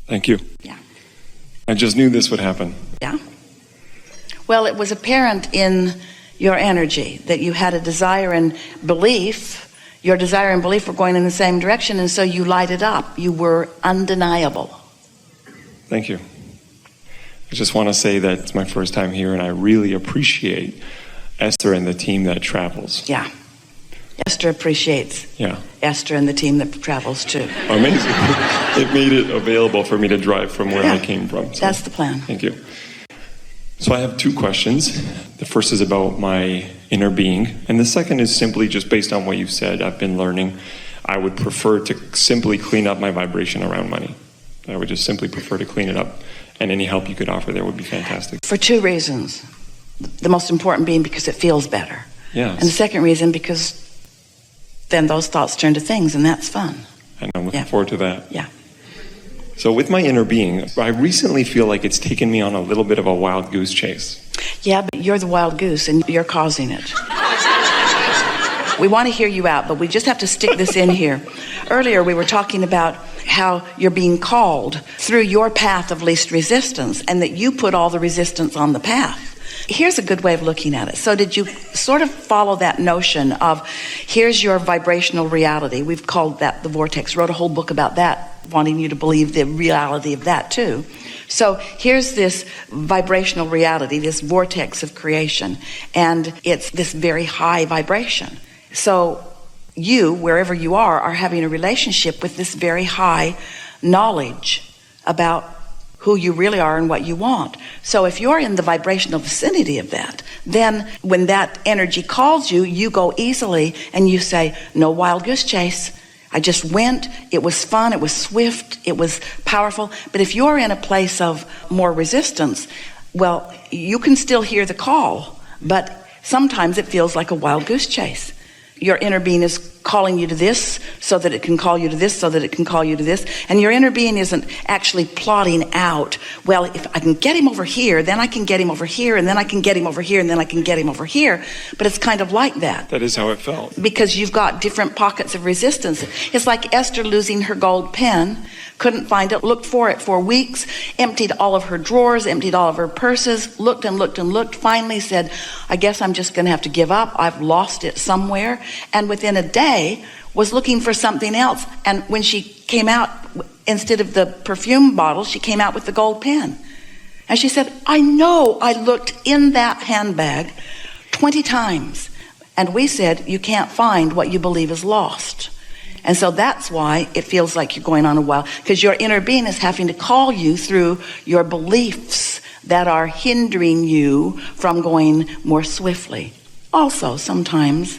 Thank you. Yeah. I just knew this would happen. Yeah. Well, it was apparent in your energy that you had a desire and belief. Your desire and belief were going in the same direction, and so you lighted up. You were undeniable. Thank you. I just want to say that it's my first time here, and I really appreciate Esther and the team that travels. Yeah. Esther appreciates Esther and the team that travels too. Amazing. It made it available for me to drive from where I came from. So that's the plan. Thank you. So I have two questions. The first is about my inner being, and the second is simply just based on what you said. I've been learning. I would prefer to simply clean up my vibration around money. I would just simply prefer to clean it up, and any help you could offer there would be fantastic. For two reasons. The most important being because it feels better. Yes. And the second reason because then those thoughts turn to things, and that's fun. And I'm looking forward to that. Yeah. So with my inner being, I recently feel like it's taken me on a little bit of a wild goose chase. Yeah, but you're the wild goose, and you're causing it. We want to hear you out, but we just have to stick this in here. Earlier, we were talking about how you're being called through your path of least resistance, and that you put all the resistance on the path. Here's a good way of looking at it. So did you sort of follow that notion of, here's your vibrational reality. We've called that the vortex. Wrote a whole book about that, wanting you to believe the reality of that too. So here's this vibrational reality, this vortex of creation, and it's this very high vibration. So you, wherever you are having a relationship with this very high knowledge about who you really are and what you want. So if you're in the vibrational vicinity of that, then when that energy calls you, you go easily and you say, no wild goose chase. I just went. It was fun. It was swift. It was powerful. But if you're in a place of more resistance, well, you can still hear the call, but sometimes it feels like a wild goose chase. Your inner being is calling you to this so that it can call you to this, so that it can call you to this. And your inner being isn't actually plotting out, well, if I can get him over here, then I can get him over here, and then I can get him over here, and then I can get him over here. But it's kind of like that. That is how it felt. Because you've got different pockets of resistance. It's like Esther losing her gold pen, couldn't find it, looked for it for weeks, emptied all of her drawers, emptied all of her purses, looked and looked and looked, finally said, I guess I'm just going to have to give up. I've lost it somewhere. And within a day was looking for something else. And when she came out, instead of the perfume bottle, she came out with the gold pen. And she said, I know I looked in that handbag 20 times. And we said, you can't find what you believe is lost. And so that's why it feels like you're going on a while, because your inner being is having to call you through your beliefs that are hindering you from going more swiftly. Also, sometimes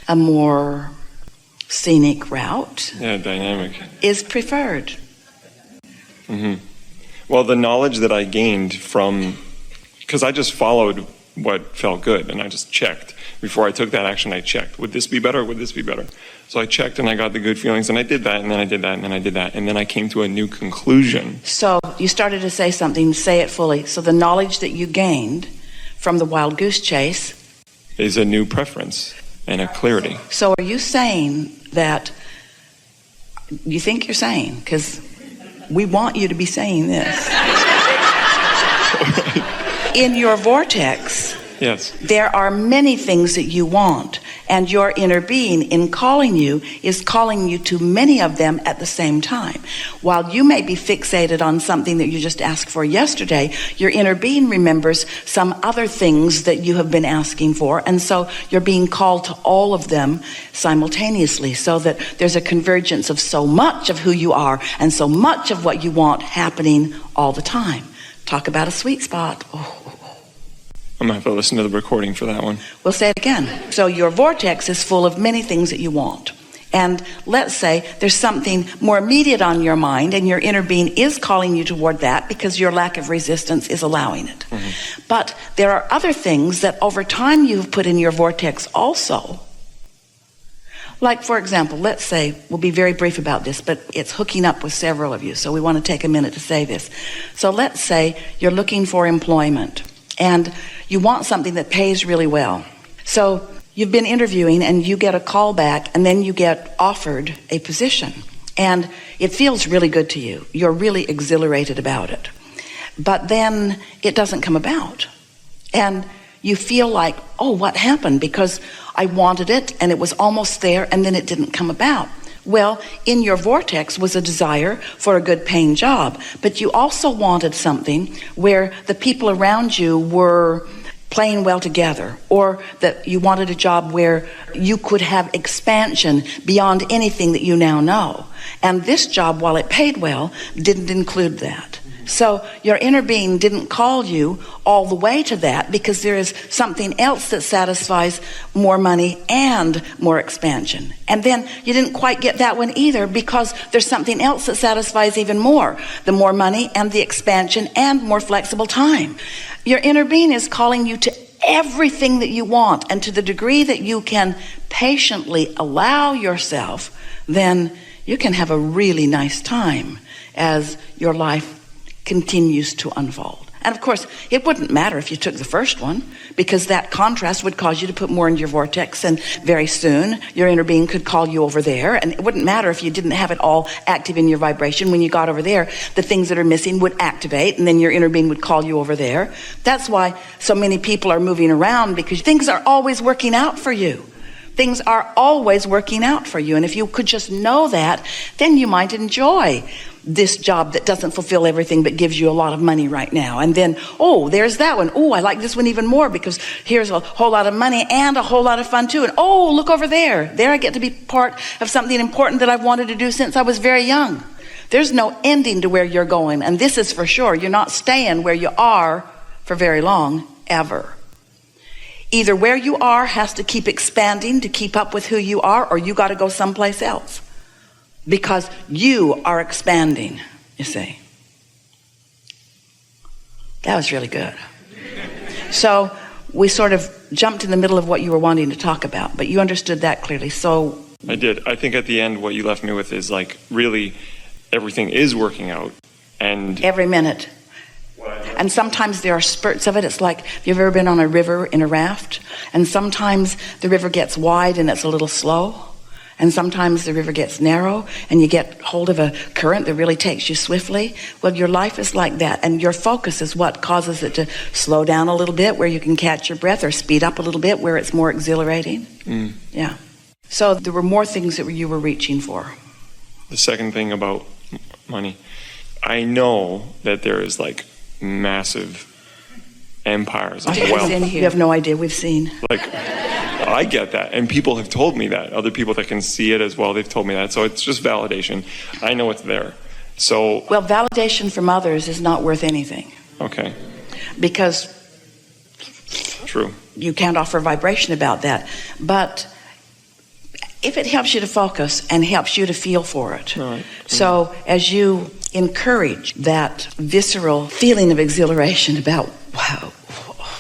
a more scenic route dynamic is preferred. Mm-hmm. Well, the knowledge that I gained from, because I just followed what felt good, and I just checked. Before I took that action, I checked. Would this be better? Would this be better? So I checked, and I got the good feelings, and I did that, and then I did that, and then I did that, and then I came to a new conclusion. So you started to say something, say it fully. So the knowledge that you gained from the wild goose chase is a new preference and a clarity. So are you saying that, you think you're saying, because we want you to be saying this. In your vortex, yes, there are many things that you want, and your inner being, in calling you, is calling you to many of them at the same time. While you may be fixated on something that you just asked for yesterday, your inner being remembers some other things that you have been asking for, and so you're being called to all of them simultaneously, so that there's a convergence of so much of who you are and so much of what you want happening all the time. Talk about a sweet spot. I'm going to have to listen to the recording for that one. We'll say it again. So your vortex is full of many things that you want. And let's say there's something more immediate on your mind, and your inner being is calling you toward that because your lack of resistance is allowing it. Mm-hmm. But there are other things that over time you've put in your vortex also. Like, for example, let's say, we'll be very brief about this, but it's hooking up with several of you, so we want to take a minute to say this. So let's say you're looking for employment, and you want something that pays really well. So you've been interviewing, and you get a call back, and then you get offered a position. And it feels really good to you. You're really exhilarated about it. But then it doesn't come about. And you feel like, oh, what happened? Because I wanted it and it was almost there and then it didn't come about. Well, in your vortex was a desire for a good paying job, but you also wanted something where the people around you were playing well together, or that you wanted a job where you could have expansion beyond anything that you now know. And this job, while it paid well, didn't include that. So your inner being didn't call you all the way to that, because there is something else that satisfies more money and more expansion. And then you didn't quite get that one either, because there's something else that satisfies even more, the more money and the expansion and more flexible time. Your inner being is calling you to everything that you want, and to the degree that you can patiently allow yourself, then you can have a really nice time as your life continues to unfold. And of course, it wouldn't matter if you took the first one, because that contrast would cause you to put more into your vortex, and very soon your inner being could call you over there. And it wouldn't matter if you didn't have it all active in your vibration. When you got over there, the things that are missing would activate, and then your inner being would call you over there. That's why so many people are moving around, because things are always working out for you. Things are always working out for you. And if you could just know that, then you might enjoy this job that doesn't fulfill everything but gives you a lot of money right now. And then, oh, there's that one. Oh, I like this one even more, because here's a whole lot of money and a whole lot of fun too. And oh, look over there. There I get to be part of something important that I've wanted to do since I was very young. There's no ending to where you're going. And this is for sure. You're not staying where you are for very long, ever. Either where you are has to keep expanding to keep up with who you are, or you got to go someplace else, because you are expanding, you see. That was really good. So we sort of jumped in the middle of what you were wanting to talk about, but you understood that clearly. So I did. I think at the end what you left me with is like, really everything is working out, and every minute. And sometimes there are spurts of it. It's like, have you ever been on a river in a raft? And sometimes the river gets wide and it's a little slow. And sometimes the river gets narrow and you get hold of a current that really takes you swiftly. Well, your life is like that. And your focus is what causes it to slow down a little bit where you can catch your breath, or speed up a little bit where it's more exhilarating. Yeah. So there were more things that you were reaching for. The second thing about money, I know that there is like massive empires of wealth. You have no idea. We've seen. Like, I get that, and people have told me that. Other people that can see it as well, they've told me that. So it's just validation. I know it's there. So well, validation from others is not worth anything. Okay. Because true. You can't offer vibration about that. But if it helps you to focus and helps you to feel for it. Right. So as you encourage that visceral feeling of exhilaration about, wow,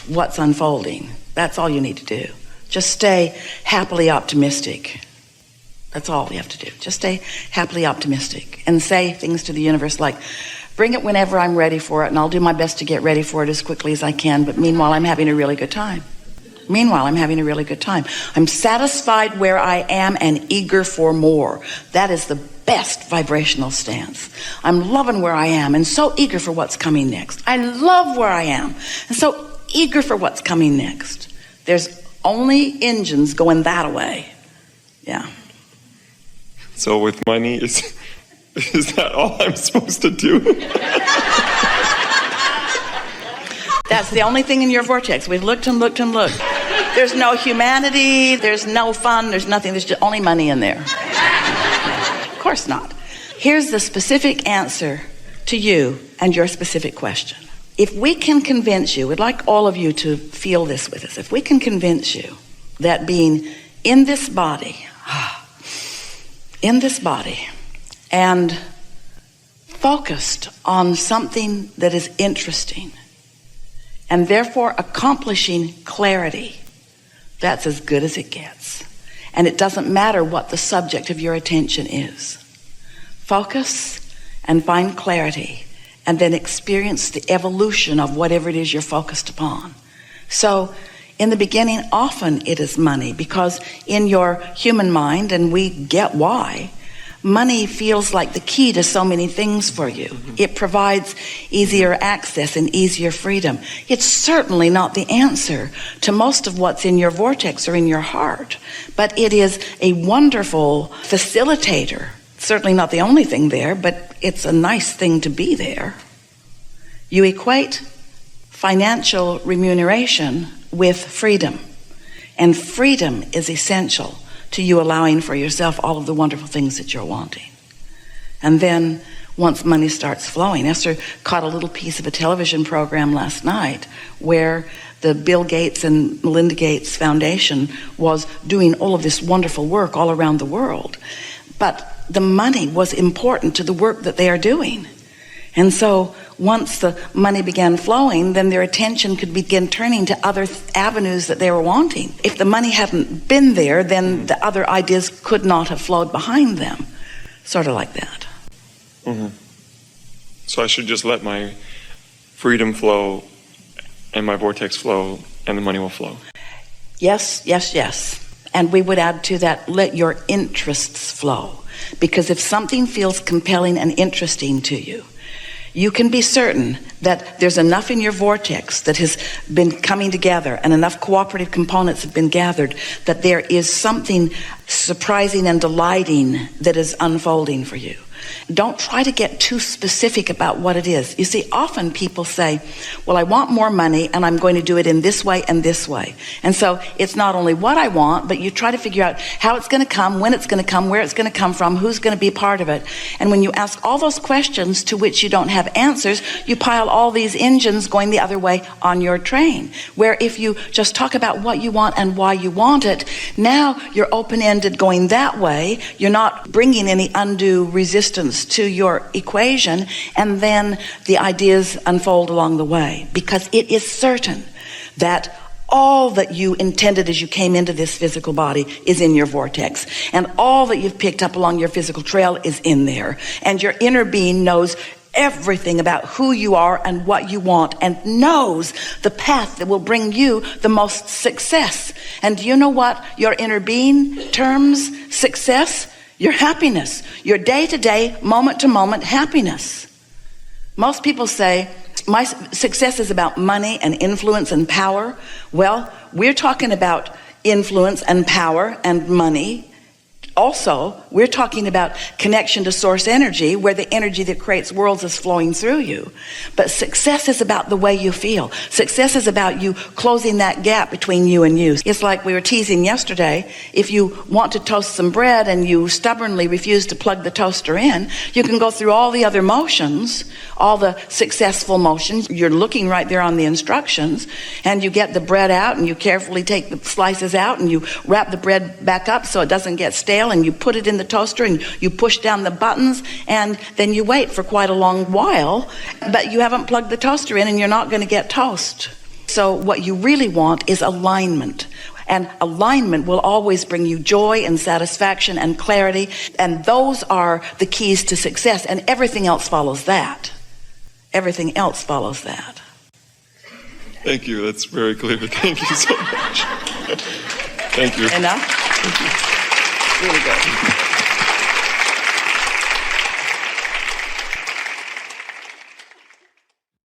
what's unfolding, that's all you need to do. Just stay happily optimistic. That's all you have to do. Just stay happily optimistic and say things to the universe like, bring it whenever I'm ready for it, and I'll do my best to get ready for it as quickly as I can, but meanwhile I'm having a really good time. I'm satisfied where I am and eager for more. That is the best vibrational stance. I'm loving where I am and so eager for what's coming next. I love where I am and so eager for what's coming next. There's only engines going that way. Yeah. So with money, is that all I'm supposed to do? That's the only thing in your vortex. We've looked and looked and looked. There's no humanity, there's no fun, there's nothing, there's just only money in there. Of course not. Here's the specific answer to you and your specific question. If we can convince you, we'd like all of you to feel this with us. If we can convince you that being in this body, and focused on something that is interesting, and therefore accomplishing clarity, that's as good as it gets. And it doesn't matter what the subject of your attention is. Focus and find clarity, and then experience the evolution of whatever it is you're focused upon. So in the beginning, often it is money, because in your human mind, and we get why, money feels like the key to so many things for you. It provides easier access and easier freedom. It's certainly not the answer to most of what's in your vortex or in your heart, but it is a wonderful facilitator. Certainly not the only thing there, but it's a nice thing to be there. You equate financial remuneration with freedom, and freedom is essential to you allowing for yourself all of the wonderful things that you're wanting. And then once money starts flowing, Esther caught a little piece of a television program last night where the Bill Gates and Melinda Gates Foundation was doing all of this wonderful work all around the world. But the money was important to the work that they are doing. And so once the money began flowing, then their attention could begin turning to other avenues that they were wanting. If the money hadn't been there, then the other ideas could not have flowed behind them. Sort of like that. Mm-hmm. So I should just let my freedom flow and my vortex flow, and the money will flow. Yes, yes, yes. And we would add to that, let your interests flow. Because if something feels compelling and interesting to you, you can be certain that there's enough in your vortex that has been coming together and enough cooperative components have been gathered that there is something surprising and delighting that is unfolding for you. Don't try to get too specific about what it is. You see, often people say, well, I want more money and I'm going to do it in this way and this way. And so it's not only what I want, but you try to figure out how it's going to come, when it's going to come, where it's going to come from, who's going to be part of it. And when you ask all those questions to which you don't have answers, you pile all these engines going the other way on your train. Where if you just talk about what you want and why you want it, now you're open-ended going that way. You're not bringing any undue resistance to your equation, and then the ideas unfold along the way, because it is certain that all that you intended as you came into this physical body is in your vortex, and all that you've picked up along your physical trail is in there, and your inner being knows everything about who you are and what you want, and knows the path that will bring you the most success. And do you know what your inner being terms success? Your happiness, your day-to-day, moment-to-moment happiness. Most people say, my success is about money and influence and power. Well, we're talking about influence and power and money. Also, we're talking about connection to source energy, where the energy that creates worlds is flowing through you. But success is about the way you feel. Success is about you closing that gap between you and you. It's like we were teasing yesterday. If you want to toast some bread and you stubbornly refuse to plug the toaster in, you can go through all the other motions, all the successful motions. You're looking right there on the instructions, and you get the bread out and you carefully take the slices out and you wrap the bread back up so it doesn't get stale, and you put it in the toaster and you push down the buttons, and then you wait for quite a long while, but you haven't plugged the toaster in and you're not going to get toast. So what you really want is alignment. And alignment will always bring you joy and satisfaction and clarity, and those are the keys to success, and everything else follows that. Everything else follows that. Thank you. That's very clear. Thank you so much. Thank you. Enough? Thank you. Really good.